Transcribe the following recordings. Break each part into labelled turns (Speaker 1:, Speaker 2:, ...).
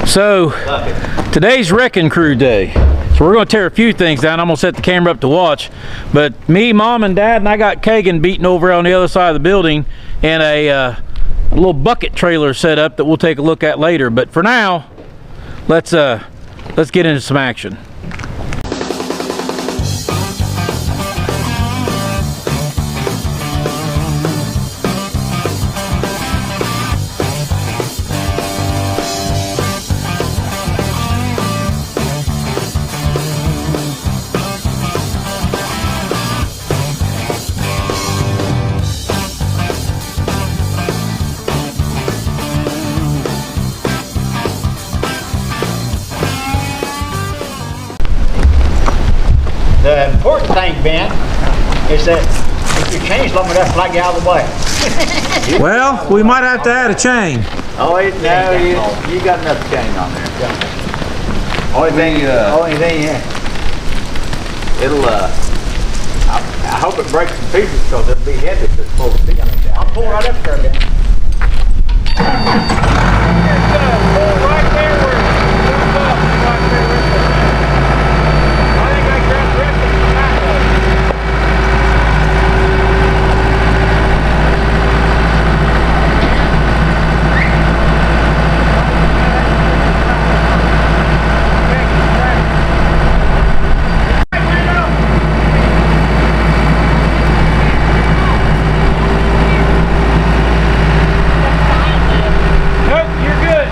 Speaker 1: So today's wrecking crew day. So we're going to tear a few things down. I'm going to set the camera up to watch. But me, Mom, and Dad, and I got Kagan beaten over on the other side of the building, and a little bucket trailer set up that we'll take a look at later. But for now, let's get into some action.
Speaker 2: The important thing, Ben, is that if you change long enough, flag you out of the way.
Speaker 1: Well, we might have to add a chain.
Speaker 3: Oh, no, you got enough chain on there. Only thing, yeah. It'll, I hope it breaks some pieces because it'll be heavy if it's full of steel.
Speaker 2: I'll pull right up there, Ben. Pull right there where it comes up. Right there with it. I think I grabbed the rest of the tobacco. Nope, you're good.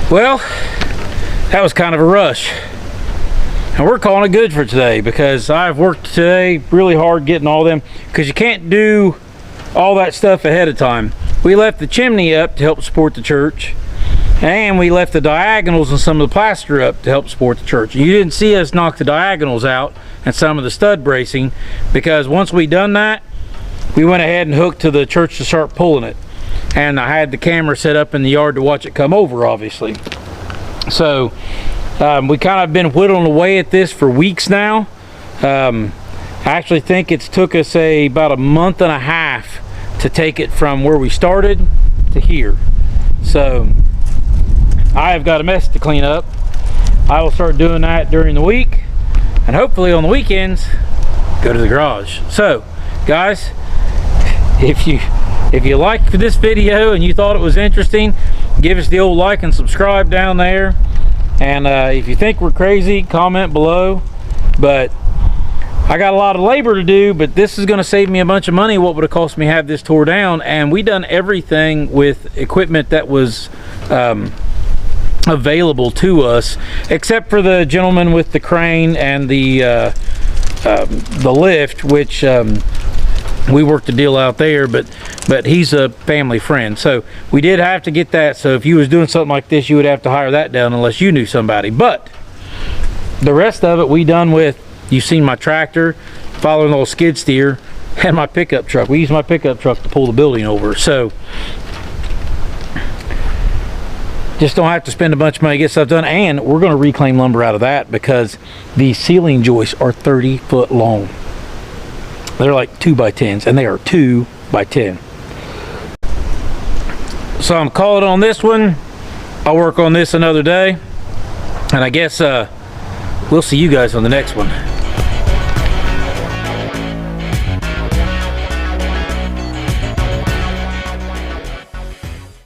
Speaker 1: Well, that was kind of a rush. And we're calling it good for today because I've worked today really hard getting all them, because you can't do all that stuff ahead of time. We left the chimney up to help support the church, and we left the diagonals and some of the plaster up to help support the church. You didn't see us knock the diagonals out and some of the stud bracing, because once we done that, we went ahead and hooked to the church to start pulling it. And I had the camera set up in the yard to watch it come over, obviously. So we kind of been whittling away at this for weeks now. I actually think it's took us about a month and a half to take it from where we started to here. So I have got a mess to clean up. I will start doing that during the week, and hopefully on the weekends go to the garage. So guys, if you liked this video and you thought it was interesting, give us the old like and subscribe down there. And if you think we're crazy, comment below. But I got a lot of labor to do, but this is going to save me a bunch of money. What would it cost me to have this tore down? And we done everything with equipment that was available to us, except for the gentleman with the crane and the lift, which we worked a deal out there, but he's a family friend, so we did have to get that. So if you was doing something like this, you would have to hire that down unless you knew somebody. But the rest of it we done with, you've seen my tractor following a little skid steer and my pickup truck. We used my pickup truck to pull the building over, so just don't have to spend a bunch of money to get stuff done. And we're going to reclaim lumber out of that, because these ceiling joists are 30 foot long. They're like 2x10s, and they are 2x10. So I'm calling on this one. I'll work on this another day, and I guess we'll see you guys on the next one.